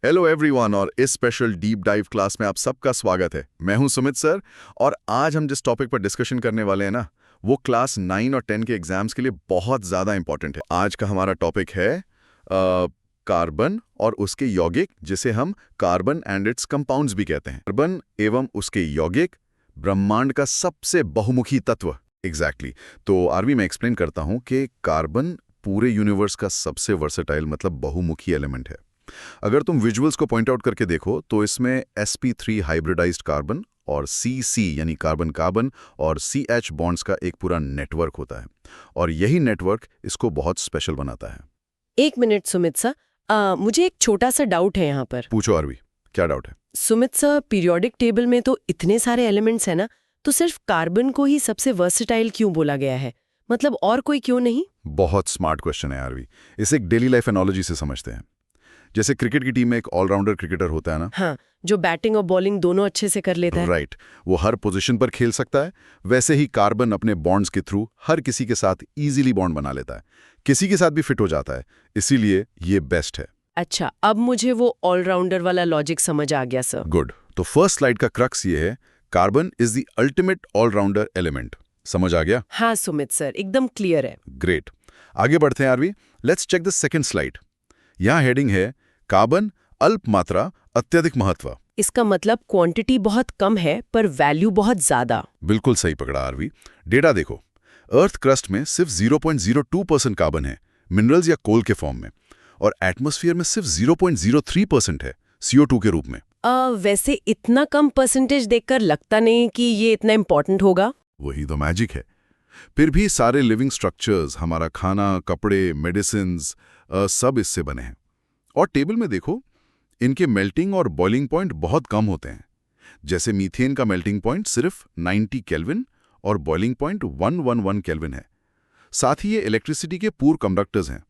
Hello everyone और इस special deep dive class में आप सबका स्वागत है। मैं हूं सुमित सर और आज हम जिस टॉपिक पर डिस्कशन करने वाले हैं ना, वो क्लास 9 और 10 के एग्जाम्स के लिए बहुत ज़्यादा इंपॉर्टेंट है। आज का हमारा टॉपिक है कार्बन और उसके यौगिक, जिसे हम कार्बन एंड इट्स कंपाउंड्स भी कहते हैं। कार्बन एवं उसके यौगिक ब्रह्मांड का सबसे बहुमुखी तत्व। एग्जैक्टली। तो आरवी मैं एक्सप्लेन करता हूँ कि कार्बन पूरे यूनिवर्स का सबसे वर्सेटाइल मतलब बहुमुखी एलिमेंट है। अगर तुम विजुअल्स को पॉइंट आउट करके देखो तो इसमें sp3 हाइब्रिडाइज्ड कार्बन और CC यानी कार्बन कार्बन और CH बॉन्ड्स का एक पूरा नेटवर्क होता है और यही नेटवर्क इसको बहुत स्पेशल बनाता है। एक मिनट सुमित सर, मुझे एक छोटा सा डाउट है यहाँ पर। पूछो आरवी, क्या डाउट है? सुमित सर, पीरियोडिक टेबल में तो इतने सारे एलिमेंट्स हैं ना, तो सिर्फ कार्बन को ही सबसे वर्सेटाइल क्यों बोला गया है? मतलब और कोई क्यों नहीं? बहुत स्मार्ट क्वेश्चन है आरवी। इसे एक डेली लाइफ एनालॉजी से समझते हैं। जैसे क्रिकेट की टीम में एक ऑलराउंडर क्रिकेटर होता है ना। हाँ, जो बैटिंग और बॉलिंग दोनों अच्छे से कर लेता है। राइट, वो हर पोजीशन पर खेल सकता है। वैसे ही कार्बन अपने बॉन्ड्स के थ्रू हर किसी के साथ इजीली बॉन्ड बना लेता है, किसी के साथ भी फिट हो जाता है, इसीलिए ये बेस्ट है। अच्छा, अब मुझे वो ऑलराउंडर वाला लॉजिक समझ आ गया सर। गुड। तो फर्स्ट स्लाइड का क्रक्स ये है, carbon is the ultimate allrounder element. समझ आ गया? हाँ सुमित सर, एकदम क्लियर है। ग्रेट। आगे बढ़ते हैं Aarvi. Let's check the second slide. यहाँ हेडिंग है कार्बन अल्प मात्रा अत्यधिक महत्व। इसका मतलब क्वांटिटी बहुत कम है पर वैल्यू बहुत ज्यादा। बिल्कुल सही पकड़ा आरवी। डेटा देखो, अर्थ क्रस्ट में सिर्फ 0.02% कार्बन है मिनरल्स या कोल के फॉर्म में, और एटमॉस्फेयर में सिर्फ 0.03% है CO2 के रूप में। वैसे इतना कम परसेंटेज देखकर लगता नहीं कि ये इतना इम्पोर्टेंट होगा। वही तो मैजिक है। फिर भी सारे लिविंग स्ट्रक्चर्स, हमारा खाना, कपड़े, मेडिसिन्स सब इससे बने हैं। और टेबल में देखो, इनके मेल्टिंग और बॉइलिंग पॉइंट बहुत कम होते हैं। जैसे मीथेन का मेल्टिंग पॉइंट सिर्फ 90 केल्विन और बॉइलिंग पॉइंट 111 केल्विन है। साथ ही ये इलेक्ट्रिसिटी के पूर कंडक्टर्स हैं,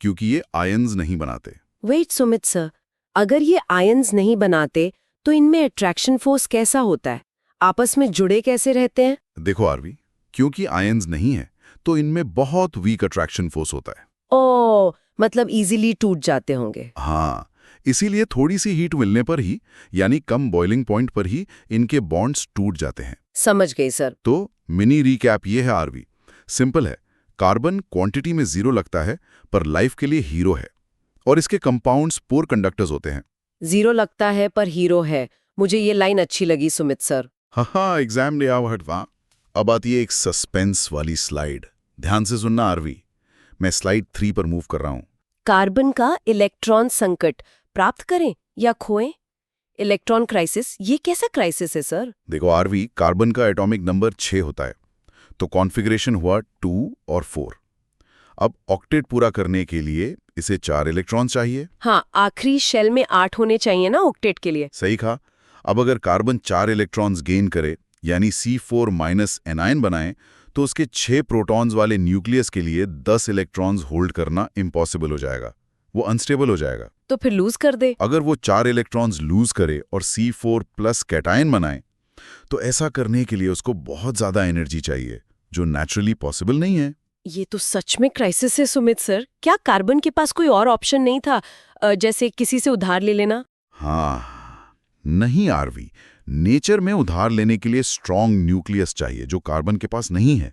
क्योंकि ये आयन्स नहीं बनाते। वेट सुमित सर, अगर ये आयन्स नहीं बनाते तो इनमें अट्रैक्शन फोर्स कैसा होता है? आपस में जुड़े कैसे रहते हैं? देखो आरवी, क्योंकि आयन्स नहीं है तो इनमें बहुत वीक अट्रैक्शन फोर्स होता है। ओह, मतलब इजीली टूट जाते होंगे। हाँ, इसीलिए थोड़ी सी हीट मिलने पर ही, यानी कम बॉइलिंग पॉइंट पर ही इनके बॉन्ड्स टूट जाते हैं। समझ गई सर। तो मिनी रीकैप ये है आरवी। सिंपल है, कार्बन क्वांटिटी में 0 लगता है पर लाइफ के लिए हीरो है, और इसके कंपाउंड्स पोर कंडक्टर्स होते हैं। 0 लगता है पर हीरो है। मुझे ये लाइन अच्छी लगी सुमित सर। हाँ, एग्जाम ले आओ हटवा। अब आती है एक सस्पेंस वाली स्लाइड। ध्यान से सुनना आरवी, मैं स्लाइड 3 पर मूव कर रहा हूँ। कार्बन का इलेक्ट्रॉन संकट, प्राप्त करें या खोएं? इलेक्ट्रॉन क्राइसिस, ये कैसा क्राइसिस है सर? देखो आरवी, कार्बन का एटॉमिक नंबर 6 होता है, तो कॉन्फ़िगरेशन हुआ 2 और 4। अब ऑक्टेट पूरा करने के लिए इसे 4 इलेक्ट्रॉन चाहिए। हाँ, आखिरी शेल में 8 होने चाहिए ना ऑक्टेट के लिए। सही कहा। अब अगर कार्बन 4 इलेक्ट्रॉन्स गेन करे, यानी C4- एनायन बनाए, तो उसके 6 प्रोटॉन्स वाले न्यूक्लियस के लिए 10 इलेक्ट्रॉन्स होल्ड करना इम्पॉसिबल हो जाएगा, वो अनस्टेबल हो जाएगा। तो फिर लूज कर दे। अगर वो 4 इलेक्ट्रॉन्स लूज करे और C4+ कैटायन बनाए, तो ऐसा करने के लिए उसको बहुत ज्यादा एनर्जी चाहिए, जो नेचुरली पॉसिबल नहीं है। ये तो सच में क्राइसिस है सुमित सर। क्या कार्बन के पास कोई और ऑप्शन नहीं था, जैसे किसी से उधार ले लेना? हाँ, नहीं आरवी, नेचर में उधार लेने के लिए स्ट्रॉन्ग न्यूक्लियस चाहिए, जो कार्बन के पास नहीं है।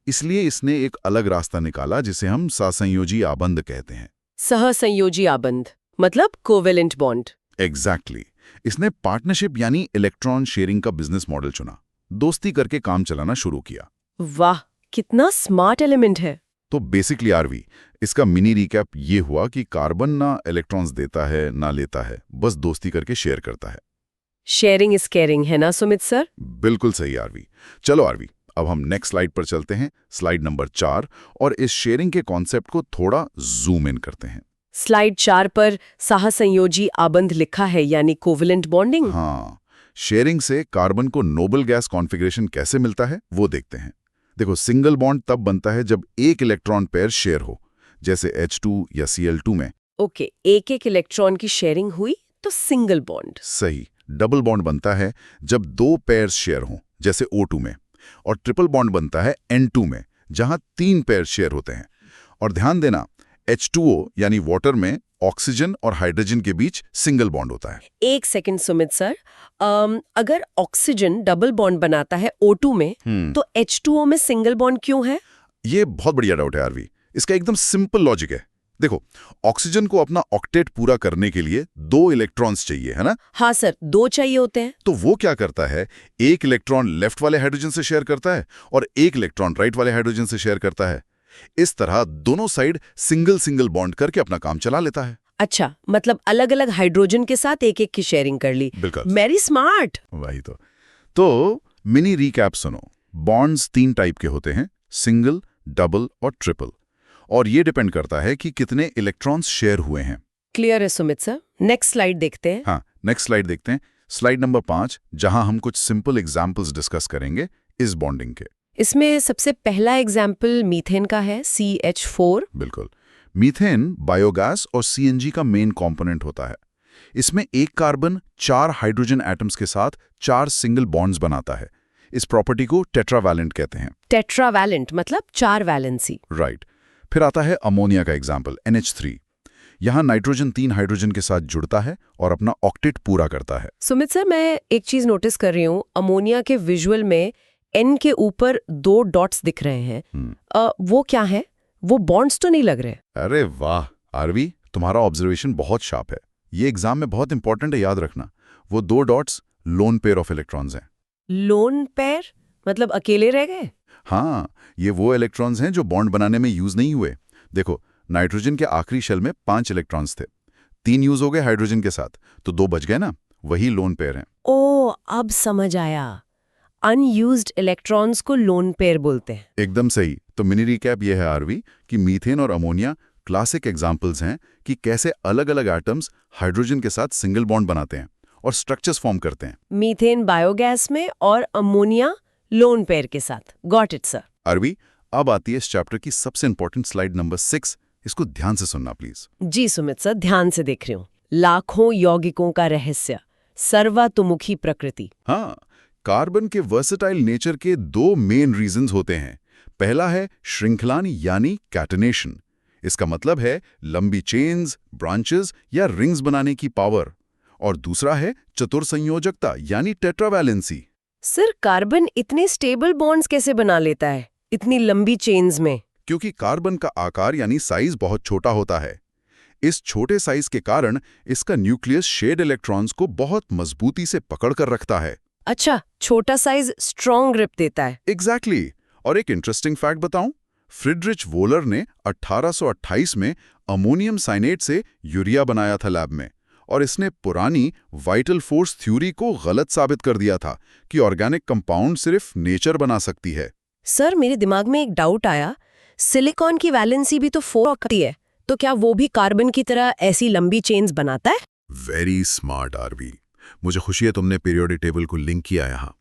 इसलिए इसने एक अलग रास्ता निकाला, जिसे हम सहसंयोजी आबंध कहते हैं। सहसंयोजी आबंध मतलब कोवेलेंट बॉन्ड। एग्जैक्टली। इसने पार्टनरशिप यानी इलेक्ट्रॉन शेयरिंग का बिजनेस मॉडल चुना, दोस्ती करके काम चलाना शुरू किया। वाह, कितना स्मार्ट एलिमेंट है। तो बेसिकली आरवी, इसका मिनी रिकैप ये हुआ कि कार्बन ना इलेक्ट्रॉन्स देता है ना लेता है, बस दोस्ती करके शेयर करता है। शेयरिंग इज केयरिंग, है ना सुमित सर? बिल्कुल सही आरवी। चलो आरवी, अब हम नेक्स्ट स्लाइड पर चलते हैं, स्लाइड नंबर 4, और इस शेयरिंग के कॉन्सेप्ट को थोड़ा जूम इन करते हैं। स्लाइड 4 पर सहसंयोजी आबंध लिखा है, यानी कोवेलेंट बॉन्डिंग। हाँ, शेयरिंग से कार्बन को नोबल गैस कॉन्फ़िगरेशन कैसे मिलता है वो देखते हैं। देखो, सिंगल बॉन्ड तब बनता है जब एक इलेक्ट्रॉन पेयर शेयर हो, जैसे H2 या Cl2 में। ओके, एक इलेक्ट्रॉन की शेयरिंग हुई तो सिंगल बॉन्ड। सही। डबल बॉन्ड बनता है जब 2 पेयर्स शेयर हों, जैसे O2 में। और ट्रिपल बॉन्ड बनता है N2 में, जहां 3 पेयर शेयर होते हैं। और ध्यान देना, H2O यानी वाटर में ऑक्सीजन और हाइड्रोजन के बीच सिंगल बॉन्ड होता है। एक सेकंड सुमित सर, अगर ऑक्सीजन डबल बॉन्ड बनाता है O2 में, तो H2O में सिंगल बॉन्ड क्यों है? ये बहुत बढ़िया डाउट है आरवी। इसका एकदम सिंपल लॉजिक है। देखो, ऑक्सीजन को अपना ऑक्टेट पूरा करने के लिए 2 इलेक्ट्रॉन्स चाहिए, है ना? हाँ सर, 2 चाहिए होते हैं। तो वो क्या करता है, एक इलेक्ट्रॉन लेफ्ट वाले हाइड्रोजन से शेयर करता है और एक इलेक्ट्रॉन राइट वाले हाइड्रोजन से शेयर करता है। इस तरह दोनों साइड सिंगल सिंगल बॉन्ड करके अपना काम चला लेता है। अच्छा, मतलब अलग अलग हाइड्रोजन के साथ एक एक की शेयरिंग कर ली। बिल्कुल, वेरी स्मार्ट। वही तो मिनी रीकैप सुनो। बॉन्ड्स 3 टाइप के होते हैं, सिंगल, डबल और ट्रिपल, और ये डिपेंड करता है कि कितने इलेक्ट्रॉन्स शेयर हुए हैं। क्लियर है सुमित सर। नेक्स्ट स्लाइड देखते हैं। हाँ, नेक्स्ट स्लाइड देखते हैं। स्लाइड नंबर 5, जहां हम कुछ सिंपल एग्जाम्पल्स डिस्कस करेंगे इस बॉन्डिंग के। इसमें सबसे पहला एग्जाम्पल मीथेन का है, CH4। बिल्कुल, मीथेन बायोगैस और सीएनजी का मेन कंपोनेंट होता है। इसमें एक कार्बन 4 हाइड्रोजन एटम्स के साथ 4 सिंगल बॉन्ड्स बनाता है। इस प्रॉपर्टी को टेट्रावैलेंट कहते हैं। टेट्रावैलेंट मतलब 4 वैलेंसी। राइट। फिर आता है अमोनिया का एग्जाम्पल, NH3। यहाँ नाइट्रोजन 3 हाइड्रोजन के साथ जुड़ता है और अपना ऑक्टेट पूरा करता है। सुमित सर, मैं एक चीज नोटिस कर रही हूँ, अमोनिया के विजुअल में N के ऊपर 2 डॉट्स दिख रहे हैं। वो क्या है? वो बॉन्ड्स तो नहीं लग रहे। अरे वाह आरवी, तुम्हारा ऑब्जर्वेशन बहुत शार्प है। ये एग्जाम में बहुत इंपॉर्टेंट है, याद रखना। वो 2 dots lone pair of electrons हैं। लोन पेयर मतलब अकेले रह गए? हाँ, ये वो इलेक्ट्रॉन्स हैं जो बॉन्ड बनाने में यूज नहीं हुए। देखो, नाइट्रोजन के आखिरी शेल में 5 इलेक्ट्रॉन्स थे, 3 यूज हो गए हाइड्रोजन के साथ, तो 2 बच गए ना, वही लोन पेयर हैं। ओ, अब समझ आया। अनयूज्ड इलेक्ट्रॉन्स को लोन पेयर बोलते हैं। एकदम सही। तो मिनी रिकैप ये है आरवी कि मीथेन और अमोनिया क्लासिक एग्जाम्पल्स हैं कि कैसे अलग अलग एटम्स हाइड्रोजन के साथ सिंगल बॉन्ड बनाते हैं और स्ट्रक्चर्स फॉर्म करते हैं। मीथेन बायोगैस में और अमोनिया लोन पेयर के साथ। Got it sir. आरवी, अब आती है इस चैप्टर की सबसे इंपॉर्टेंट स्लाइड नंबर 6। इसको ध्यान से सुनना प्लीज। जी सुमित सर, ध्यान से देख रही हूँ। लाखों यौगिकों का रहस्य, सर्वतोमुखी प्रकृति। हाँ, कार्बन के वर्सेटाइल नेचर के 2 मेन रीजंस होते हैं। पहला है श्रृंखलान यानी कैटनेशन। इसका मतलब है लंबी चेन्स, ब्रांचेस या रिंग्स बनाने की पावर। और दूसरा है चतुर्संयोजकता यानी टेट्रावैलेंसी। सर, कार्बन इतने स्टेबल बॉन्ड्स कैसे बना लेता है इतनी लंबी चेन्स में? क्योंकि कार्बन का आकार यानी साइज बहुत छोटा होता है। इस छोटे साइज के कारण इसका न्यूक्लियस शेड इलेक्ट्रॉन्स को बहुत मजबूती से पकड़ कर रखता है। अच्छा, छोटा साइज स्ट्रॉन्ग ग्रिप देता है। एग्जैक्टली। और एक इंटरेस्टिंग फैक्ट बताऊं, फ्रिडरिच वोलर ने 1828 में अमोनियम साइनेट से यूरिया बनाया था लैब में, और इसने पुरानी वाइटल फोर्स थ्योरी को गलत साबित कर दिया था कि ऑर्गेनिक कंपाउंड सिर्फ नेचर बना सकती है। सर, मेरे दिमाग में एक डाउट आया, सिलिकॉन की वैलेंसी भी तो 4 होती है, तो क्या वो भी कार्बन की तरह ऐसी लंबी चेन्स बनाता है? Very smart Aarvi. मुझे खुशी है तुमने पीरियोडिक टेबल को लिंक किया यहाँ।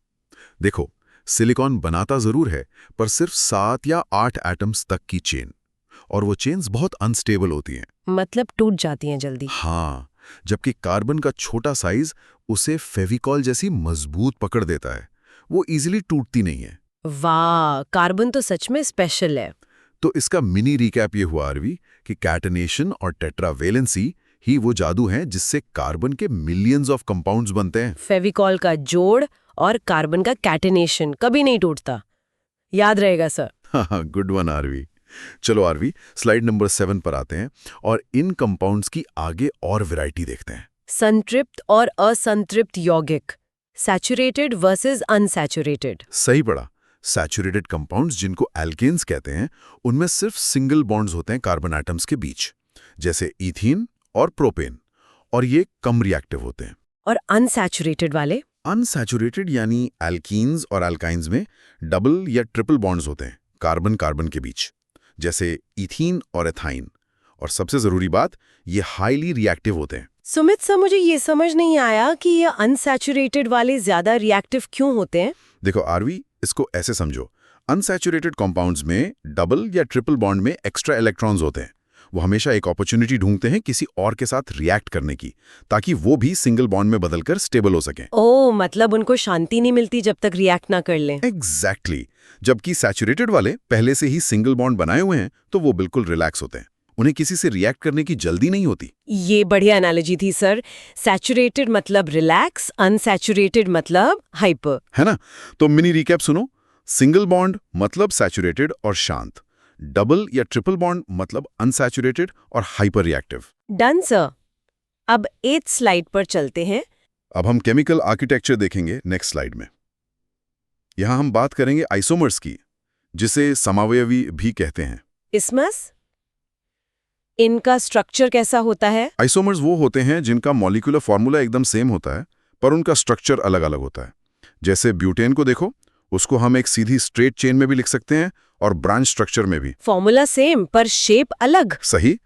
देखो, सिलिकॉन बनाता जरूर है, पर सिर्फ 7 या 8 एटम्स तक की चेन, और वो चेन्स बहुत अनस्टेबल होती हैं। मतलब टूट जाती हैं जल्दी। हाँ, जबकि कार्बन का छोटा साइज उसे फेविकॉल जैसी मजबूत पकड़ देता है। वो इजीली टूटती नहीं है। वाह, कार्बन तो सच में स्पेशल है। तो इसका मिनी रिकैप ये हुआ आरवी कि कैटनेशन और टेट्रावेलेंसी ही वो जादू है जिससे कार्बन के मिलियंस ऑफ कंपाउंड्स बनते हैं। फेविकॉल का जोड़ और कार्बन का कैटेनेशन कभी नहीं टूटता। याद रहेगा सर। हाँ, गुड वन आरवी। चलो आरवी, स्लाइड नंबर 7 पर आते हैं और इन कंपाउंड्स की आगे और वैरायटी देखते हैं। संतृप्त और असंतृप्त यौगिक, सैचुरेटेड वर्सेस अनसैचुरेटेड। सही पढ़ा। सैचुरेटेड कंपाउंड्स, जिनको एल्केन्स कहते हैं, उनमें सिर्फ सिंगल बॉन्ड्स होते हैं कार्बन एटम्स के बीच, जैसे इथीन और प्रोपेन, और ये कम रिएक्टिव होते हैं। और अनसैचुरेटेड वाले? अनसैचुरेटेड यानी एल्कीन्स और एल्काइंस में डबल या ट्रिपल बॉन्ड्स होते हैं कार्बन कार्बन के बीच, जैसे इथीन और एथाइन। और सबसे जरूरी बात, ये हाईली रिएक्टिव होते हैं। सुमित सर, मुझे ये समझ नहीं आया कि ये अनसैचुरेटेड वाले ज्यादा रिएक्टिव क्यों होते हैं? देखो आरवी, इसको ऐसे समझो, अनसैचुरेटेड कंपाउंड्स में डबल या ट्रिपल बॉन्ड में एक्स्ट्रा इलेक्ट्रॉन्स होते हैं। वो हमेशा एक अपॉर्चुनिटी ढूंढते हैं किसी और के साथ रिएक्ट करने की, ताकि वो भी सिंगल बॉन्ड में बदलकर स्टेबल हो सकें। ओह, मतलब उनको शांति नहीं मिलती जब तक रिएक्ट ना कर लें। एग्जैक्टली। जबकि सैचुरेटेड वाले पहले से ही सिंगल बॉन्ड बनाए हुए हैं, तो वो बिल्कुल रिलैक्स होते हैं उन्हें किसी से रिएक्ट करने की जल्दी नहीं होती। ये बढ़िया एनालॉजी थी सर। सैचुरेटेड मतलब रिलैक्स, अनसैचुरेटेड मतलब हाइपर। है ना? तो मिनी रिकैप सुनो। सिंगल बॉन्ड मतलब सैचुरेटेड और शांत, डबल या ट्रिपल बॉन्ड मतलब अनसैचुरेटेड और हाइपर रिएक्टिव। Done sir. अब 8th स्लाइड पर चलते हैं। अब हम केमिकल आर्किटेक्चर देखेंगे नेक्स्ट स्लाइड में। यहां हम बात करेंगे आइसोमर्स की, जिसे समावयवी भी कहते हैं। इसमस, इनका स्ट्रक्चर कैसा होता है? आइसोमर्स वो होते हैं जिनका मॉलिक्यूलर फॉर्मूला एकदम सेम होता है, पर उनका स्ट्रक्चर अलग अलग होता है। जैसे ब्यूटेन को देखो, उसको हम एक सीधी स्ट्रेट चेन में भी लिख सकते हैं और ब्रांच स्ट्रक्चर में भी। फॉर्मूला सेम पर शेप अलग। सही।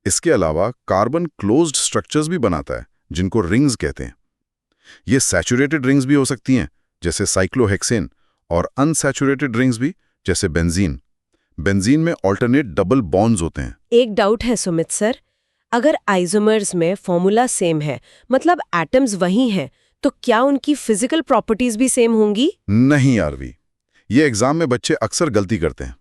इसके अलावा कार्बन क्लोज्ड स्ट्रक्चर्स भी बनाता है, जिनको रिंग्स कहते हैं। ये सैचुरेटेड रिंग्स भी हो सकती हैं, जैसे साइक्लोहेक्सेन, और अनसैचुरेटेड रिंग्स भी, जैसे बेंजीन। बेंजीन में ऑल्टरनेट डबल बॉन्ड्स होते हैं। एक डाउट है सुमित सर, अगर आइसोमर्स में फॉर्मूला सेम है, मतलब एटम्स वही हैं, तो क्या उनकी फिजिकल प्रॉपर्टीज भी सेम होंगी? नहीं आरवी, ये एग्जाम में बच्चे अक्सर गलती करते हैं।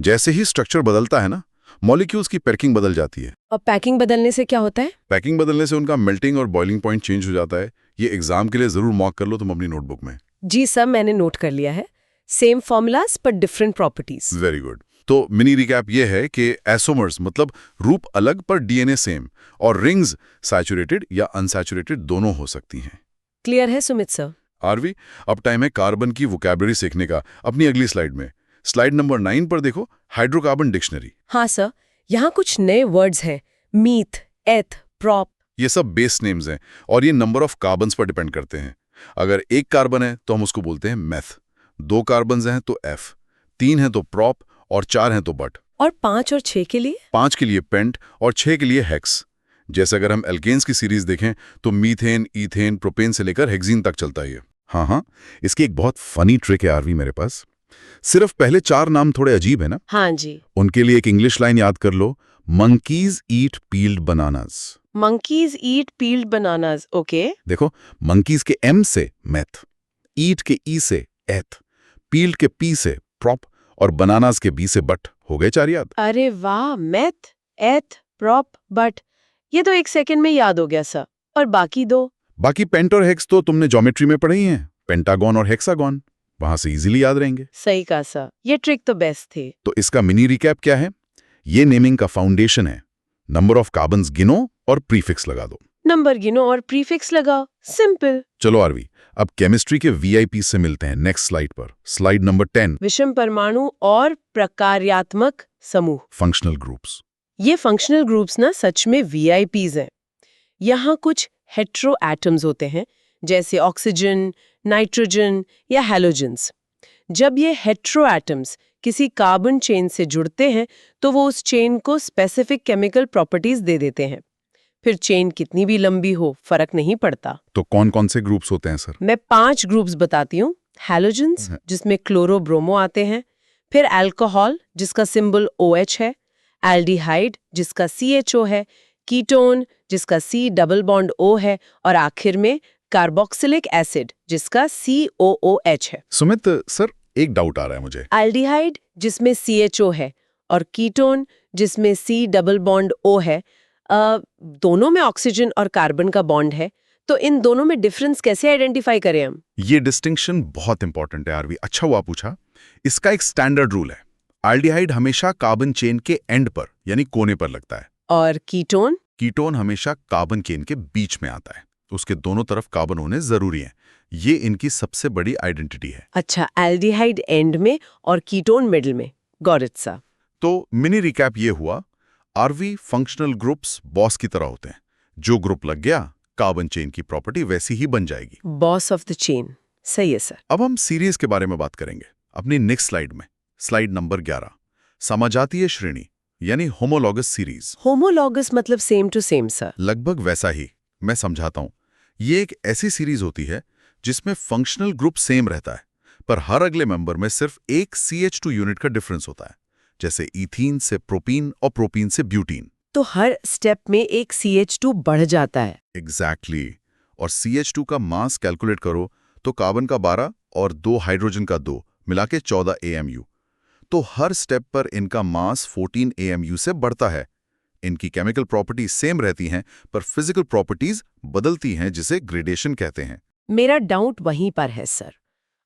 जैसे ही स्ट्रक्चर बदलता है ना, मॉलिक्यूल्स की पैकिंग बदल जाती है। और पैकिंग बदलने से क्या होता है? पैकिंग बदलने से उनका मेल्टिंग और बॉइलिंग पॉइंट चेंज हो जाता है। ये एग्जाम के लिए जरूर मॉक कर लो तुम अपनी नोटबुक में। जी सर, मैंने नोट कर लिया है। सेम फॉर्मूलाज पर डिफरेंट प्रॉपर्टीज। Very good. तो मिनी रिकैप ये है कि आइसोमर्स मतलब रूप अलग पर डीएनए सेम, और रिंग्स सैचुरेटेड या अनसैचुरेटेड दोनों हो सकती हैं। क्लियर है सुमित सर? आरवी, अब टाइम है कार्बन की वोकैबुलरी सीखने का, अपनी अगली स्लाइड में। स्लाइड नंबर 9 पर देखो, हाइड्रोकार्बन डिक्शनरी। हाँ सर, यहाँ कुछ नए वर्ड्स हैं। मीथ, एथ, प्रोप। ये सब बेस नेम्स हैं और ये नंबर ऑफ कार्बन्स पर डिपेंड करते हैं। अगर एक कार्बन है तो हम उसको बोलते हैं मेथ, 2 कार्बन्स हैं तो एफ, 3 हैं तो प्रॉप और 4 हैं तो बट। और 5 और 6 के लिए? 5 के लिए पेंट और 6 के लिए हेक्स। जैसे अगर हम एल्केन्स की सीरीज देखें तो मीथेन, ईथेन, प्रोपेन से लेकर हेक्सीन तक चलता है ये। हाँ, इसकी एक बहुत फनी ट्रिक है आरवी मेरे पास। सिर्फ पहले 4 नाम थोड़े अजीब है ना? हाँ जी। उनके लिए एक इंग्लिश लाइन याद कर लो, मंकीज ईट पील्ड बनानास। मंकीज ईट पील्ड बनानास, ओके। देखो, मंकीज के एम से मेथ, ईट के ई से एथ, पील्ड के पी से प्रॉप और बनानास के बी से बट। हो गए 4 याद? अरे वाह, मेथ, एथ, प्रॉप, बट, ये तो 1 सेकंड में याद हो गया सर। और बाकी 2? बाकी पेंट और हेक्स तो तुमने ज्योमेट्री में पढ़ी हैं, पेंटागन और हेक्सागन, वहां से इजीली याद रहेंगे। सही कहा सर, ये ट्रिक तो बेस्ट थी। तो इसका मिनी रिकैप क्या है? ये नेमिंग का फाउंडेशन है। नंबर ऑफ कार्बन्स गिनो और प्रीफिक्स लगा दो। नंबर गिनो और प्रीफिक्स लगाओ, सिंपल। चलो आरवी, अब केमिस्ट्री के वीआईपी से मिलते हैं नेक्स्ट स्लाइड पर। स्लाइड नंबर 10, विषम परमाणु और प्रकार्यात्मक समूह। Functional groups. ये फंक्शनल ग्रुप्स ना सच में वीआईपीज हैं। यहाँ कुछ हेट्रो एटम्स होते हैं, जैसे ऑक्सीजन, नाइट्रोजन या हैलोजेंस। जब ये हेट्रो एटम्स किसी कार्बन चेन से जुड़ते हैं तो वो उस चेन को स्पेसिफिक केमिकल प्रॉपर्टीज दे देते हैं। फिर चेन कितनी भी लंबी हो, फर्क नहीं पड़ता। तो कौन कौन से ग्रुप्स होते हैं सर? मैं 5 ग्रुप्स बताती हूँ। हैलोजेंस, जिसमें क्लोरो ब्रोमो आते हैं। फिर अल्कोहल, जिसका सिंबल OH है। एल्डिहाइड, जिसका CHO है। कीटोन, जिसका C डबल बॉन्ड O है। और आखिर में कार्बोक्सिलिक एसिड, जिसका COOH है। सुमित सर, एक डाउट आ रहा है मुझे। एल्डिहाइड, जिसमें CHO है, और कीटोन, जिसमें C डबल बॉन्ड O है, दोनों में ऑक्सीजन और कार्बन का बॉन्ड है। तो इन दोनों में डिफरेंस कैसे आइडेंटिफाई करें हम? ये डिस्टिंक्शन बहुत इंपॉर्टेंट है आरवी, अच्छा हुआ पूछा। इसका एक स्टैंडर्ड रूल है, एल्डिहाइड हमेशा कार्बन चेन के एंड पर यानी कोने पर लगता है, और कीटोन? कीटोन हमेशा कार्बन चेन के बीच में आता है। उसके दोनों तरफ कार्बन होने जरूरी है। ये इनकी सबसे बड़ी आइडेंटिटी है। अच्छा, एल्डिहाइड एंड में और कीटोन मिडिल में। Got it sir. तो मिनी रिकैप ये हुआ, आरवी फंक्शनल ग्रुप्स बॉस की तरह होते हैं। जो ग्रुप लग गया, कार्बन चेन की प्रॉपर्टी वैसी ही बन जाएगी। Boss of the chain. सही है सर। अब हम सीरीज के बारे में बात करेंगे अपनी नेक्स्ट स्लाइड में। स्लाइड नंबर 11, समजातीय श्रेणी यानी होमोलॉगस सीरीज। होमोलॉगस मतलब सेम टू सेम सर। लगभग वैसा ही, मैं समझाता हूं। ये एक ऐसी सीरीज होती है जिसमें फंक्शनल ग्रुप सेम रहता है, पर हर अगले मेंबर में सिर्फ एक CH2 यूनिट का डिफरेंस होता है, जैसे इथीन से प्रोपीन और प्रोपीन से ब्यूटीन। तो हर स्टेप में एक CH2 बढ़ जाता है। एग्जैक्टली। और CH2 का मास कैलकुलेट करो तो कार्बन का 12 और 2 हाइड्रोजन का 2 मिला के 14 AMU। तो हर स्टेप पर इनका मास 14 AMU से बढ़ता है। इनकी केमिकल प्रॉपर्टीज सेम रहती हैं पर फिजिकल प्रॉपर्टीज बदलती हैं, जिसे ग्रेडेशन कहते हैं। मेरा डाउट वहीं पर है सर।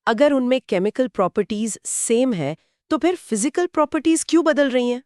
अगर उनमें केमिकल प्रॉपर्टीज सेम है तो फिर फिजिकल प्रॉपर्टीज क्यों बदल रही हैं?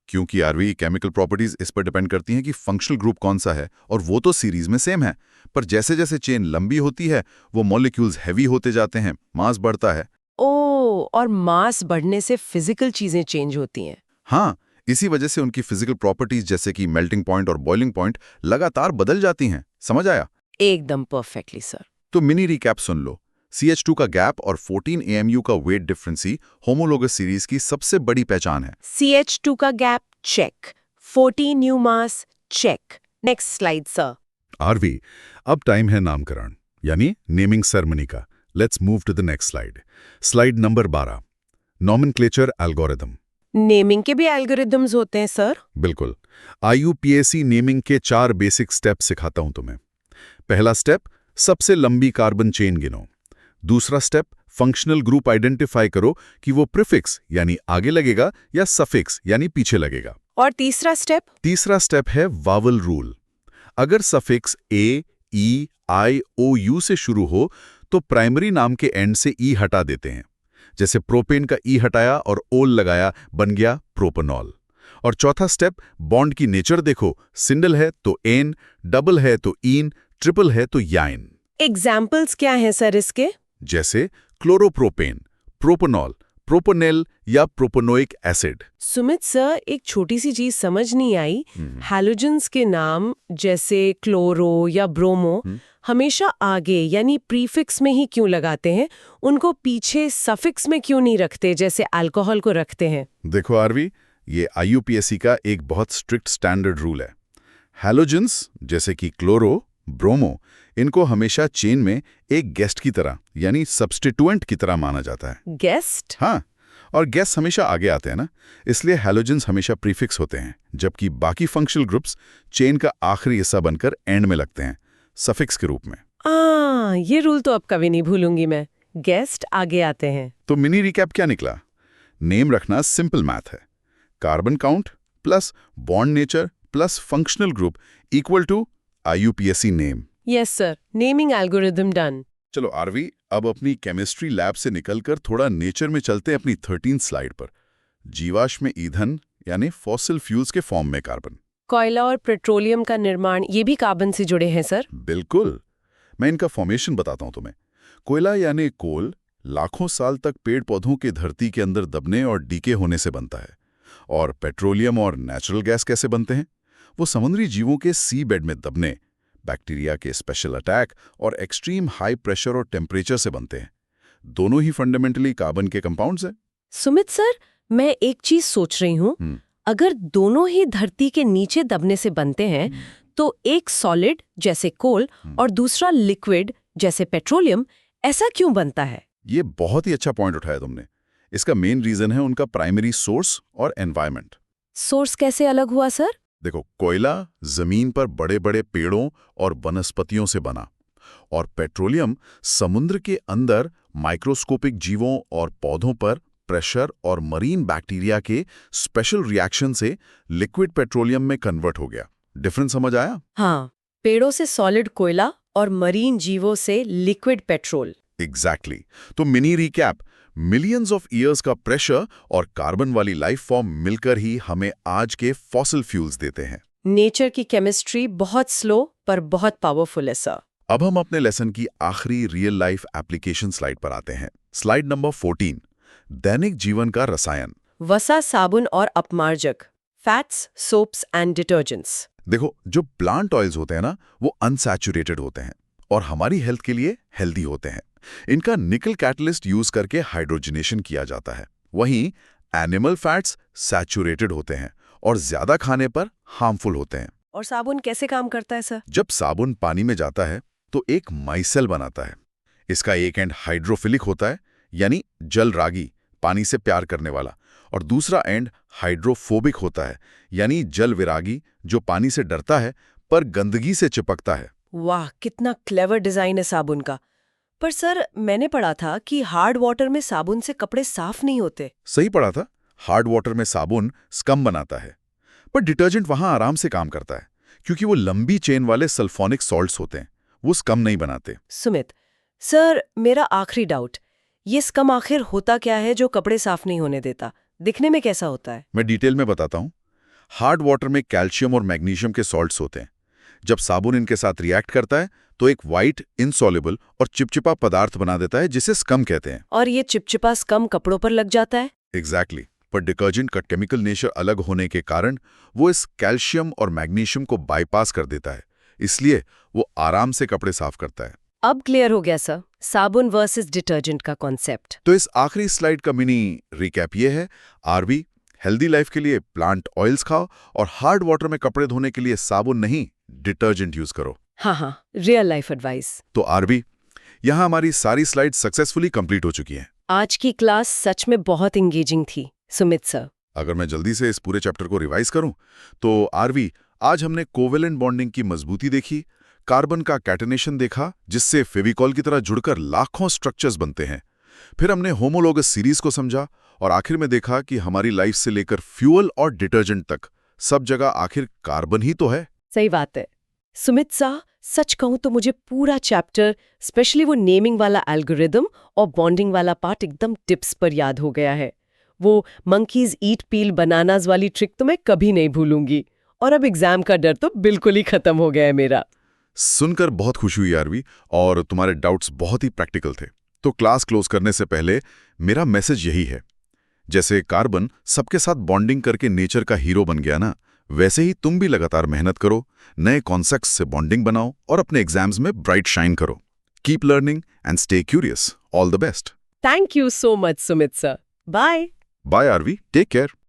क्योंकि आरवी केमिकल प्रॉपर्टीज इस पर डिपेंड करती हैं कि फंक्शनल ग्रुप कौन सा है, और वो तो सीरीज में सेम है, पर जैसे जैसे चेन लंबी होती है वो मॉलिक्यूल्स हैवी होते जाते हैं, मास बढ़ता है। ओ, और मास बढ़ने से फिजिकल चीजें चेंज होती हैं। हाँ, इसी वजह से उनकी फिजिकल प्रॉपर्टीज जैसे कि मेल्टिंग पॉइंट और बॉइलिंग पॉइंट लगातार बदल जाती हैं। समझ आया? एकदम परफेक्टली सर। तो मिनी रिकैप सुन लो। CH2 का गैप और 14 AMU का वेट डिफरेंस ही होमोलोगस सीरीज की सबसे बड़ी पहचान है। CH2 का गैप चेक, 14 न्यू mass check. Next slide sir. Aarvi, अब टाइम है नामकरण यानी नेमिंग सेरेमनी का। Let's move to the next slide. Slide number 12, nomenclature algorithm. Naming के भी एल्गोरिदम्स होते हैं सर? बिल्कुल। IUPAC नेमिंग के 4 बेसिक स्टेप सिखाता हूं तुम्हें। पहला स्टेप, सबसे लंबी कार्बन चेन गिनो। दूसरा स्टेप, फंक्शनल ग्रुप आइडेंटिफाई करो कि वो प्रीफिक्स यानी आगे लगेगा या सफिक्स यानी पीछे लगेगा। और तीसरा स्टेप? तीसरा स्टेप है वावल रूल। अगर suffix A, E, I, O, U से शुरू हो तो प्राइमरी नाम के एंड से E हटा देते हैं। जैसे प्रोपेन का E हटाया और ओल लगाया, बन गया प्रोपेनॉल। और चौथा स्टेप, बॉन्ड की नेचर देखो, सिंगल है तो एन, डबल है तो ईन, ट्रिपल है तो याइन। एग्जाम्पल्स क्या हैं सर इसके? जैसे क्लोरोप्रोपेन, प्रोपेनॉल, प्रोपेनेल या प्रोपेनोइक एसिड। सुमित सर, एक छोटी सी चीज समझ नहीं आई। हैलोजेंस के नाम जैसे क्लोरो या ब्रोमो हमेशा आगे यानी प्रीफिक्स में ही क्यों लगाते हैं? उनको पीछे सफिक्स में क्यों नहीं रखते जैसे अल्कोहल को रखते हैं? देखो आरवी, ये IUPAC का एक बहुत स्ट्रिक्ट स्टैंडर्ड रूल है। हैलोजेंस जैसे कि क्लोरो, ब्रोमो, इनको हमेशा चेन में एक गेस्ट की तरह यानी सब्स्टिट्यूएंट की तरह माना जाता है। गेस्ट? हाँ, और गेस्ट हमेशा आगे आते हैं ना, इसलिए हैलोजेंस हमेशा प्रीफिक्स होते हैं, जबकि बाकी फंक्शनल ग्रुप्स चेन का आखिरी हिस्सा बनकर एंड में लगते हैं, सफिक्स के रूप में। ये रूल तो अब कभी नहीं भूलूंगी मैं। गेस्ट आगे आते हैं। तो मिनी रिकैप क्या निकला? नेम रखना सिंपल मैथ है। Carbon count plus bond nature plus functional group equal to IUPAC name. Yes sir, naming algorithm done. चलो आरवी, अब अपनी केमिस्ट्री लैब से निकलकर थोड़ा नेचर में चलते हैं अपनी 13 स्लाइड पर। जीवाश्म ईंधन यानी फॉसिल फ्यूल्स के फॉर्म में कार्बन। कोयला और पेट्रोलियम का निर्माण ये भी कार्बन से जुड़े हैं सर? बिल्कुल, मैं इनका फॉर्मेशन बताता हूं तुम्हें। कोयला यानी कोल लाखों साल तक पेड़ पौधों के धरती के अंदर दबने और डीके होने से बनता है। और पेट्रोलियम और नेचुरल गैस कैसे बनते हैं? वो समुद्री जीवों के सी बेड में दबने, बैक्टीरिया के स्पेशल अटैक और एक्सट्रीम हाई प्रेशर और टेम्परेचर से बनते हैं। दोनों ही फंडामेंटली कार्बन के कंपाउंड्स हैं। सुमित सर, मैं एक चीज सोच रही हूँ, अगर दोनों ही धरती के नीचे दबने से बनते हैं तो एक सॉलिड जैसे कोल और दूसरा लिक्विड जैसे पेट्रोलियम ऐसा क्यों बनता है? ये बहुत ही अच्छा पॉइंट उठाया तुमने। इसका मेन रीजन है उनका प्राइमरी सोर्स और एनवायरनमेंट। सोर्स कैसे अलग हुआ सर? देखो, कोयला जमीन पर बड़े बड़े पेड़ों और वनस्पतियों से बना, और पेट्रोलियम समुद्र के अंदर माइक्रोस्कोपिक जीवों और पौधों पर प्रेशर और मरीन बैक्टीरिया के स्पेशल रिएक्शन से लिक्विड पेट्रोलियम में कन्वर्ट हो गया। डिफरेंस समझ आया? हाँ, पेड़ों से सॉलिड कोयला और मरीन जीवों से लिक्विड पेट्रोल। एग्जैक्टली। तो mini recap, millions of years का प्रेशर और कार्बन वाली लाइफ फॉर्म मिलकर ही हमें आज के फॉसिल फ्यूल्स देते हैं। नेचर की केमिस्ट्री बहुत स्लो पर बहुत पावरफुल है सर। अब हम अपने लेसन की आखिरी रियल लाइफ एप्लीकेशन स्लाइड पर आते हैं। स्लाइड नंबर 14, दैनिक जीवन का रसायन। वसा, साबुन और अपमार्जक, फैट्स, सोप्स एंड डिटर्जेंट्स। देखो, जो प्लांट ऑयल्स होते हैं ना, वो अनसैचुरेटेड होते हैं और हमारी हेल्थ के लिए हेल्दी होते हैं। इनका निकल कैटलिस्ट यूज करके हाइड्रोजनेशन किया जाता है। वहीं एनिमल फैट्स सैचुरेटेड होते हैं और ज्यादा खाने पर हार्मफुल होते हैं। और साबुन कैसे काम करता है सर? जब साबुन पानी में जाता है तो एक माइसेल बनाता है। इसका एक एंड हाइड्रोफिलिक होता है यानी जल रागी, पानी से प्यार करने वाला, और दूसरा एंड हाइड्रोफोबिक होता है यानी जल विरागी, जो पानी से डरता है पर गंदगी से चिपकता है। वाह, कितना क्लेवर डिजाइन है साबुन का। पर सर, मैंने पढ़ा था कि हार्ड वाटर में साबुन से कपड़े साफ नहीं होते। सही पढ़ा था। हार्ड वाटर में साबुन स्कम बनाता है, पर डिटर्जेंट वहां आराम से काम करता है क्योंकि वो लंबी चेन वाले सल्फोनिक सॉल्ट्स होते हैं, वो स्कम नहीं बनाते। सुमित सर, मेरा आखिरी डाउट, ये स्कम आखिर होता क्या है जो कपड़े साफ नहीं होने देता? दिखने में कैसा होता है? मैं डिटेल में बताता हूँ। हार्ड वाटर में कैल्शियम और मैग्नीशियम के सॉल्ट्स होते हैं। जब साबुन इनके साथ रिएक्ट करता है तो एक वाइट, इनसॉल्युबल और चिपचिपा पदार्थ बना देता है जिसे स्कम कहते हैं। और ये चिपचिपा स्कम कपड़ों पर लग जाता है? एग्जैक्टली। पर डिटर्जेंट का केमिकल नेचर अलग होने के कारण वो इस कैल्शियम और मैग्नीशियम को बाईपास कर देता है, इसलिए वो आराम से कपड़े साफ करता है। अब क्लियर हो गया सर, साबुन वर्सेस डिटर्जेंट का कॉन्सेप्ट। तो इस आखिरी स्लाइड का मिनी रिकैप ये है, आरवी, हेल्दी लाइफ के लिए प्लांट ऑयल्स खाओ और हार्ड वाटर में कपड़े धोने के लिए साबुन नहीं, डिटर्जेंट यूज करो। हाँ, रियल लाइफ एडवाइस। तो आरवी, यहाँ हमारी सारी स्लाइड सक्सेसफुली कंप्लीट हो चुकी हैं। आज की क्लास सच में बहुत इंगेजिंग थी सुमित सर। अगर मैं जल्दी से इस पूरे चैप्टर को रिवाइज करूं तो आरवी, आज हमने कोवेलेंट बॉन्डिंग की मजबूती देखी, कार्बन का कैटेनेशन देखा जिससे फेविकॉल की तरह जुड़कर लाखों स्ट्रक्चर्स बनते हैं। फिर हमने होमोलोगस सीरीज को समझा और आखिर में देखा कि हमारी लाइफ से लेकर फ्यूल और डिटर्जेंट तक सब जगह आखिर कार्बन ही तो है। सही बात है सुमित सा, सच कहूं तो मुझे पूरा चैप्टर, स्पेशली वो नेमिंग वाला एल्गोरिदम और बॉन्डिंग वाला पार्ट एकदम टिप्स पर याद हो गया है। वो मंकीज ईट पील बनानाज वाली ट्रिक तो मैं कभी नहीं भूलूंगी। और अब एग्जाम का डर तो बिल्कुल ही खत्म हो गया है मेरा। सुनकर बहुत खुशी हुई आरवी, और तुम्हारे डाउट्स बहुत ही प्रैक्टिकल थे। तो क्लास क्लोज करने से पहले मेरा मैसेज यही है, जैसे कार्बन सबके साथ बॉन्डिंग करके नेचर का हीरो बन गया ना, वैसे ही तुम भी लगातार मेहनत करो, नए कॉन्सेप्ट्स से बॉन्डिंग बनाओ और अपने एग्जाम्स में ब्राइट शाइन करो। Keep learning and stay curious. All the best. Thank you so much Sumit sir. Bye. Bye Aarvi, take care.